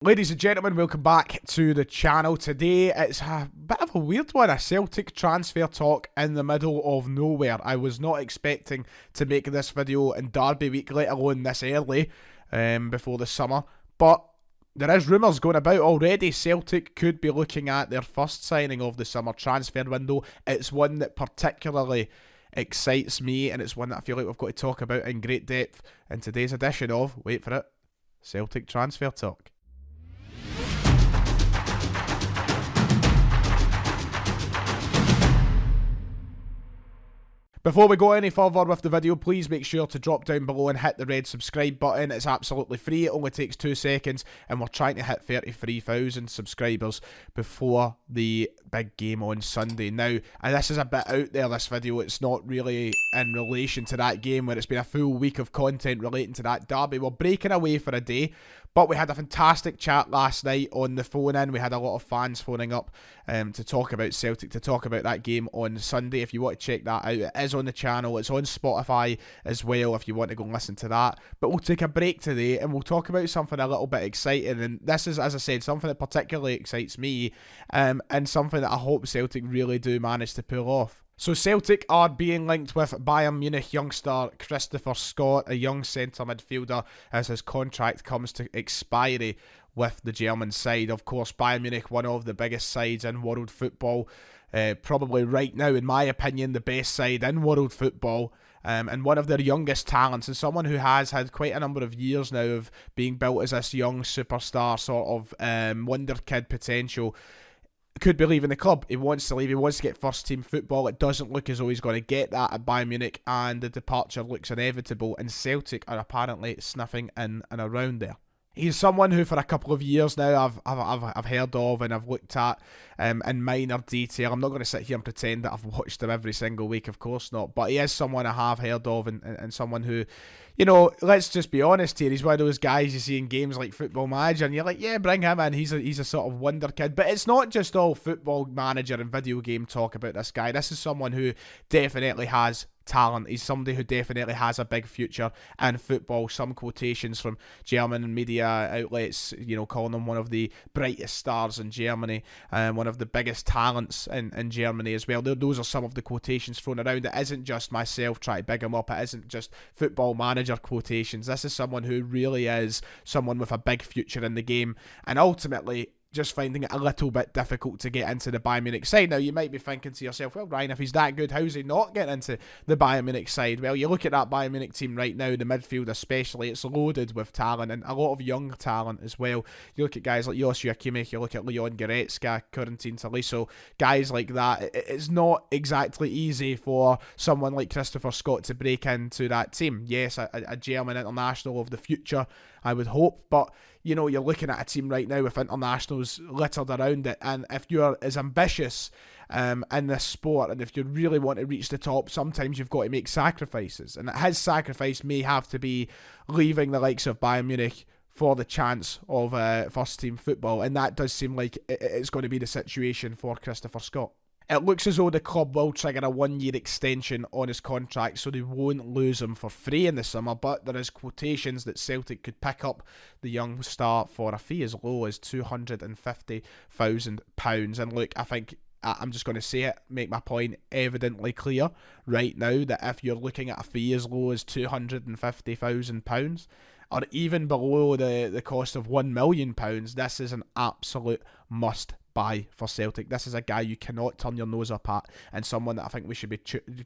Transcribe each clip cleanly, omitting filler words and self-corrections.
Ladies and gentlemen, welcome back to the channel. Today it's a bit of a weird one, a Celtic transfer talk in the middle of nowhere. I was not expecting to make this video in Derby week, let alone this early before the summer, but there is rumours going about already. Celtic could be looking at their first signing of the summer transfer window. It's one that particularly excites me, and it's one that I feel like we've got to talk about in great depth in today's edition of, wait for it, Celtic Transfer Talk. Before we go any further with the video, please make sure to drop down below and hit the red subscribe button. It's absolutely free, it only takes 2 seconds, and we're trying to hit 33,000 subscribers before the big game on Sunday. Now, and this is a bit out there, this video, it's not really in relation to that game where it's been a full week of content relating to that derby. We're breaking away for a day, but we had a fantastic chat last night on the phone in. We had a lot of fans phoning up to talk about Celtic, to talk about that game on Sunday. If you want to check that out, it is on the channel. It's on Spotify as well if you want to go and listen to that. But we'll take a break today and we'll talk about something a little bit exciting. And this is, as I said, something that particularly excites me and something that I hope Celtic really do manage to pull off. So Celtic are being linked with Bayern Munich youngster Christopher Scott, a young centre midfielder, as his contract comes to expiry with the German side. Of course, Bayern Munich, one of the biggest sides in world football, probably right now, in my opinion, the best side in world football, and one of their youngest talents, and someone who has had quite a number of years now of being built as this young superstar, sort of wonderkid potential. Could be leaving the club. He wants to leave. He wants to get first team football. It doesn't look as though he's going to get that at Bayern Munich, and the departure looks inevitable, and Celtic are apparently sniffing in and around there. He's someone who for a couple of years now I've heard of and I've looked at in minor detail. I'm not going to sit here and pretend that I've watched him every single week, of course not, but he is someone I have heard of, and someone who, you know, let's just be honest here, he's one of those guys you see in games like Football Manager and you're like, yeah, bring him in, he's a sort of wonder kid. But it's not just all Football Manager and video game talk about this guy. This is someone who definitely has talent. He's somebody who definitely has a big future in football. Some quotations from German media outlets, you know, calling him one of the brightest stars in Germany, one of the biggest talents in Germany as well. Those are some of the quotations thrown around. It isn't just myself trying to big him up. It isn't just Football Manager quotations. This is someone who really is someone with a big future in the game, and ultimately just finding it a little bit difficult to get into the Bayern Munich side. Now, you might be thinking to yourself, well, Ryan, if he's that good, how's he not getting into the Bayern Munich side? Well, you look at that Bayern Munich team right now, the midfield especially, it's loaded with talent, and a lot of young talent as well. You look at guys like Joshua Kimmich, you look at Leon Goretzka, Corentin Tolisso, guys like that. It's not exactly easy for someone like Christopher Scott to break into that team. Yes, a German international of the future, I would hope, but you know, you're looking at a team right now with internationals littered around it, and if you're as ambitious in this sport, and if you really want to reach the top, sometimes you've got to make sacrifices, and his sacrifice may have to be leaving the likes of Bayern Munich for the chance of first team football, and that does seem like it's going to be the situation for Christopher Scott. It looks as though the club will trigger a 1-year extension on his contract, so they won't lose him for free in the summer, but there is quotations that Celtic could pick up the young star for a fee as low as £250,000. And look, I think I'm just going to say it, make my point evidently clear right now, that if you're looking at a fee as low as £250,000, or even below the cost of £1 million, this is an absolute must buy for Celtic. This is a guy you cannot turn your nose up at, and someone that I think we should be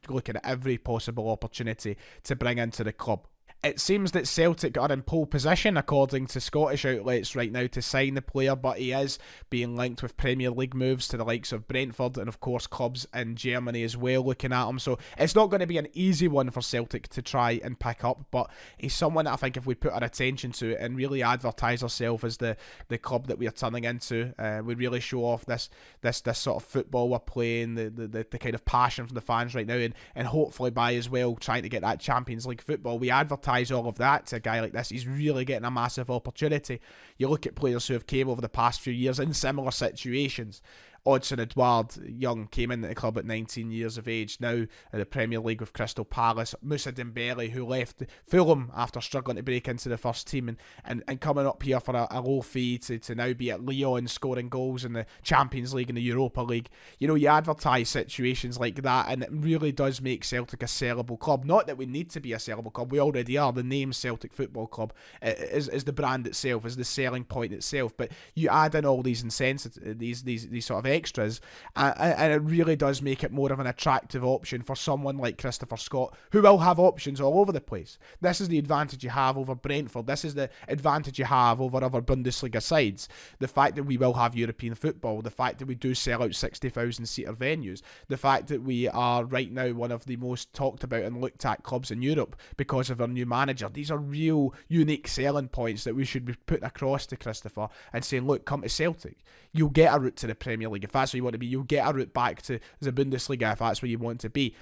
looking at every possible opportunity to bring into the club. It seems that Celtic are in pole position, according to Scottish outlets right now, to sign the player, but he is being linked with Premier League moves to the likes of Brentford and, of course, clubs in Germany as well looking at him. So it's not going to be an easy one for Celtic to try and pick up, but he's someone that I think if we put our attention to it and really advertise ourselves as the club that we are turning into, we really show off this sort of football we're playing, the kind of passion from the fans right now, and hopefully by as well trying to get that Champions League football. We advertise all of that to a guy like this. He's really getting a massive opportunity. You look at players who have came over the past few years in similar situations, Odsonne Edouard Young came into the club at 19 years of age, now in the Premier League with Crystal Palace. Moussa Dembele, who left Fulham after struggling to break into the first team, and coming up here for a low fee to now be at Lyon scoring goals in the Champions League and the Europa League. You know, you advertise situations like that, and it really does make Celtic a sellable club. Not that we need to be a sellable club, we already are. The name Celtic Football Club is the brand itself, is the selling point itself, but you add in all these incentives, these sort of extras, and it really does make it more of an attractive option for someone like Christopher Scott, who will have options all over the place. This is the advantage you have over Brentford. This is the advantage you have over other Bundesliga sides. The fact that we will have European football, the fact that we do sell out 60,000 seater venues, the fact that we are right now one of the most talked about and looked at clubs in Europe because of our new manager. These are real unique selling points that we should be putting across to Christopher and saying, look, come to Celtic. You'll get a route to the Premier League if that's where you want to be. You'll get a route back to the Bundesliga if that's where you want to be.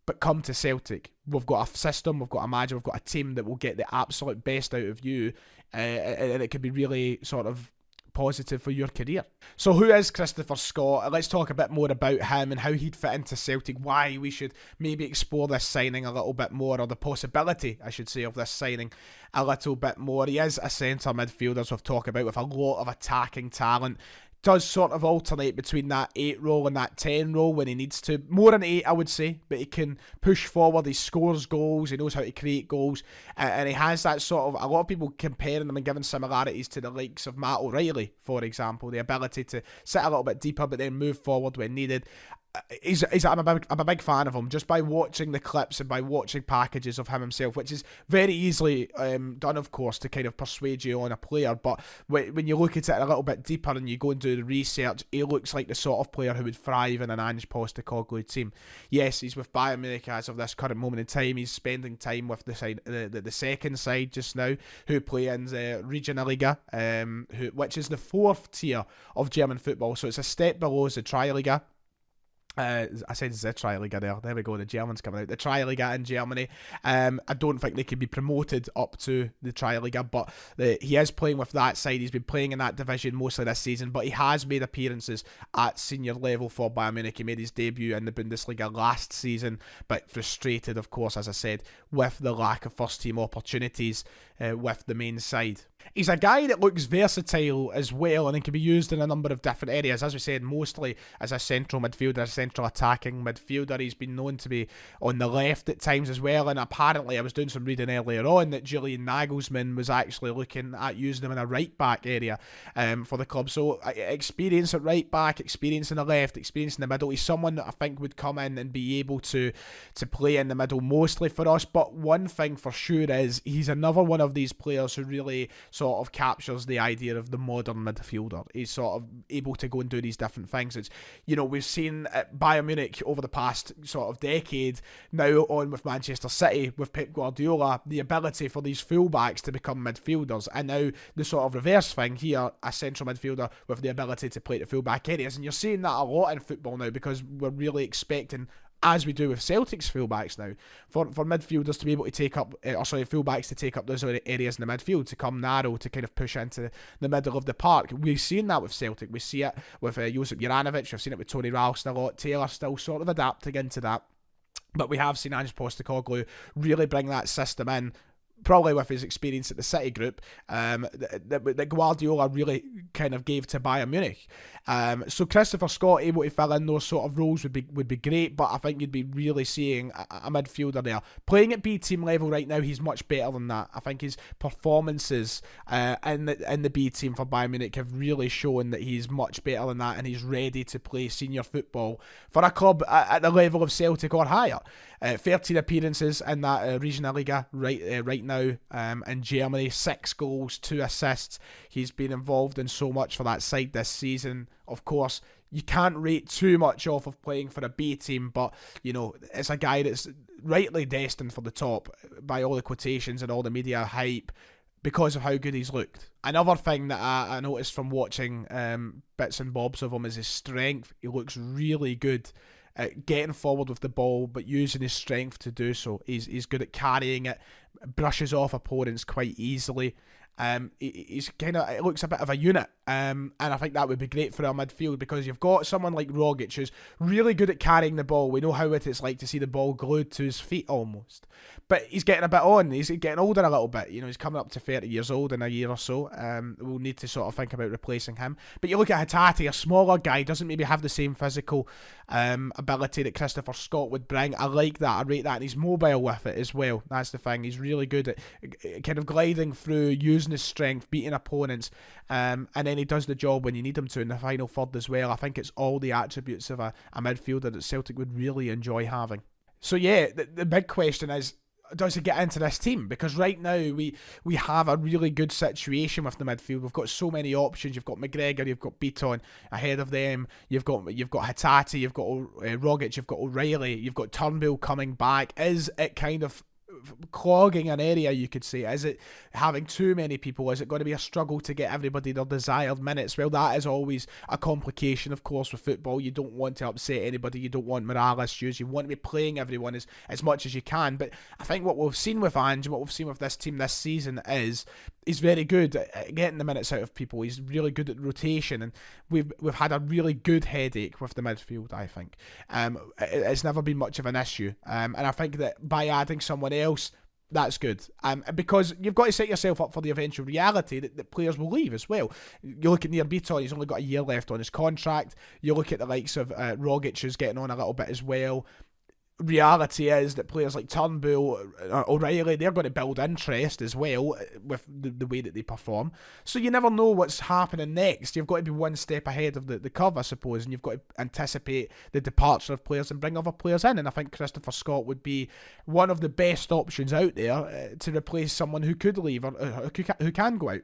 But come to Celtic. We've got a system, we've got a manager, we've got a team that will get the absolute best out of you, and it could be really sort of positive for your career. So who is Christopher Scott? Let's talk a bit more about him and how he'd fit into Celtic, why we should maybe explore this signing a little bit more, or the possibility, I should say, of this signing a little bit more. He is a centre midfielder, as we've talked about, with a lot of attacking talent. Does sort of alternate between that 8 role and that 10 role when he needs to. More than 8, I would say, but he can push forward, he scores goals, he knows how to create goals, and he has that sort of, a lot of people comparing him and giving similarities to the likes of Matt O'Reilly, for example, the ability to sit a little bit deeper but then move forward when needed. I'm a big fan of him just by watching the clips and by watching packages of him himself, which is very easily done, of course, to kind of persuade you on a player. But when you look at it a little bit deeper and you go and do the research, he looks like the sort of player who would thrive in an Ange Postecoglou team. Yes, he's with Bayern Munich as of this current moment in time. He's spending time with the side, the second side just now, who play in the Regionalliga, which is the 4th tier of German football. So it's a step below the Tri-Liga. I said the Tri-Liga there we go, the German's coming out. The Tri-Liga in Germany. I don't think they can be promoted up to the Tri-Liga, but he is playing with that side. He's been playing in that division mostly this season, but he has made appearances at senior level for Bayern Munich. He made his debut in the Bundesliga last season, but frustrated, of course, as I said, with the lack of first team opportunities with the main side. He's a guy that looks versatile as well, and he can be used in a number of different areas. As we said, mostly as a central midfielder, a central attacking midfielder. He's been known to be on the left at times as well, and apparently I was doing some reading earlier on that Julian Nagelsmann was actually looking at using him in a right back area for the club. So experience at right back, experience in the left, experience in the middle. He's someone that I think would come in and be able to play in the middle mostly for us. But one thing for sure is he's another one of these players who really sort of captures the idea of the modern midfielder. He's sort of able to go and do these different things. It's, you know, we've seen at Bayern Munich over the past sort of decade, now on with Manchester City, with Pep Guardiola, the ability for these fullbacks to become midfielders, and now the sort of reverse thing here, a central midfielder with the ability to play the fullback areas. And you're seeing that a lot in football now, because we're really expecting, as we do with Celtic's fullbacks now, for midfielders to be able to take up, fullbacks to take up those areas in the midfield, to come narrow, to kind of push into the middle of the park. We've seen that with Celtic. We see it with Josip Juranovic. We've seen it with Tony Ralston a lot. Taylor still sort of adapting into that. But we have seen Ange Postecoglou really bring that system in, probably with his experience at the City group, that Guardiola really kind of gave to Bayern Munich. So Christopher Scott able to fill in those sort of roles would be great, but I think you'd be really seeing a midfielder there. Playing at B team level right now, he's much better than that. I think his performances in the B team for Bayern Munich have really shown that he's much better than that, and he's ready to play senior football for a club at the level of Celtic or higher. 13 appearances in that Regionalliga right now in Germany, 6 goals, 2 assists. He's been involved in so much for that side this season. Of course, you can't rate too much off of playing for a B team, but you know, it's a guy that's rightly destined for the top by all the quotations and all the media hype, because of how good he's looked. Another thing that I noticed from watching bits and bobs of him is his strength. He looks really good at getting forward with the ball, but using his strength to do so. He's good at carrying it, brushes off opponents quite easily. He's kind of, it looks a bit of a unit, And I think that would be great for our midfield, because you've got someone like Rogic who's really good at carrying the ball. We know how it's like to see the ball glued to his feet almost. But he's getting a bit on. He's getting older a little bit. You know, he's coming up to 30 years old in a year or so. We'll need to sort of think about replacing him. But you look at Hatate, a smaller guy, doesn't maybe have the same physical ability that Christopher Scott would bring. I like that. I rate that. And he's mobile with it as well. That's the thing. He's really good at kind of gliding through, using his strength, beating opponents. And then he does the job when you need him to in the final third as well. I think it's all the attributes of a midfielder that Celtic would really enjoy having. So yeah, the big question is, does he get into this team? Because right now we have a really good situation with the midfield. We've got so many options. You've got McGregor, you've got Beaton ahead of them. You've got Hatate, you've got Rogic, you've got O'Reilly, you've got Turnbull coming back. Is it kind of clogging an area, you could say? Is it having too many people? Is it going to be a struggle to get everybody their desired minutes? Well, that is always a complication, of course, with football. You don't want to upset anybody. You don't want morale issues. You want to be playing everyone as much as you can. But I think what we've seen with Ange, what we've seen with this team this season is he's very good at getting the minutes out of people. He's really good at rotation, and we've had a really good headache with the midfield, I think. It's never been much of an issue. And I think that by adding someone else, that's good. Because you've got to set yourself up for the eventual reality that players will leave as well. You look at Nir Beaton, he's only got a year left on his contract. You look at the likes of Rogic, who's getting on a little bit as well. Reality is that players like Turnbull, O'Reilly, they're going to build interest as well with the way that they perform. So you never know what's happening next. You've got to be one step ahead of the curve, I suppose, and you've got to anticipate the departure of players and bring other players in. And I think Christopher Scott would be one of the best options out there to replace someone who could leave or who can go out.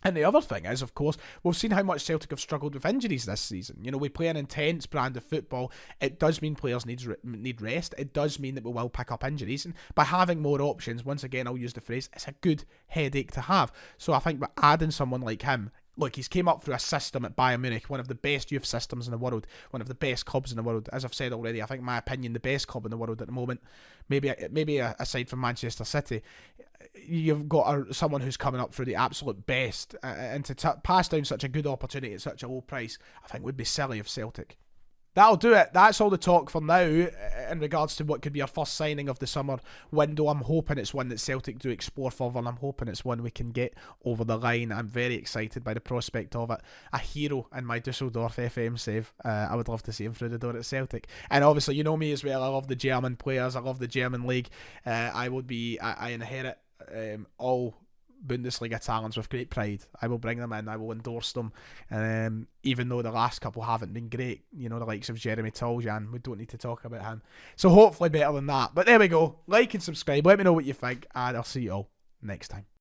And the other thing is, of course, we've seen how much Celtic have struggled with injuries this season. You know, we play an intense brand of football. It does mean players need rest. It does mean that we will pick up injuries. And by having more options, once again, I'll use the phrase, it's a good headache to have. So I think by adding someone like him, look, he's came up through a system at Bayern Munich, one of the best youth systems in the world, one of the best clubs in the world. As I've said already, I think, in my opinion, the best club in the world at the moment, maybe aside from Manchester City. You've got someone who's coming up through the absolute best, and to pass down such a good opportunity at such a low price, I think would be silly of Celtic. That'll do it. That's all the talk for now in regards to what could be our first signing of the summer window. I'm hoping it's one that Celtic do explore further, and I'm hoping it's one we can get over the line. I'm very excited by the prospect of it. A hero in my Dusseldorf FM save. I would love to see him through the door at Celtic. And obviously, you know me as well. I love the German players. I love the German league. I inherit all Bundesliga talents with great pride. I will bring them in, I will endorse them, even though the last couple haven't been great. You know, the likes of Jeremy Toljan, we don't need to talk about him. So hopefully better than that. But there we go. Like and subscribe, let me know what you think, and I'll see you all next time.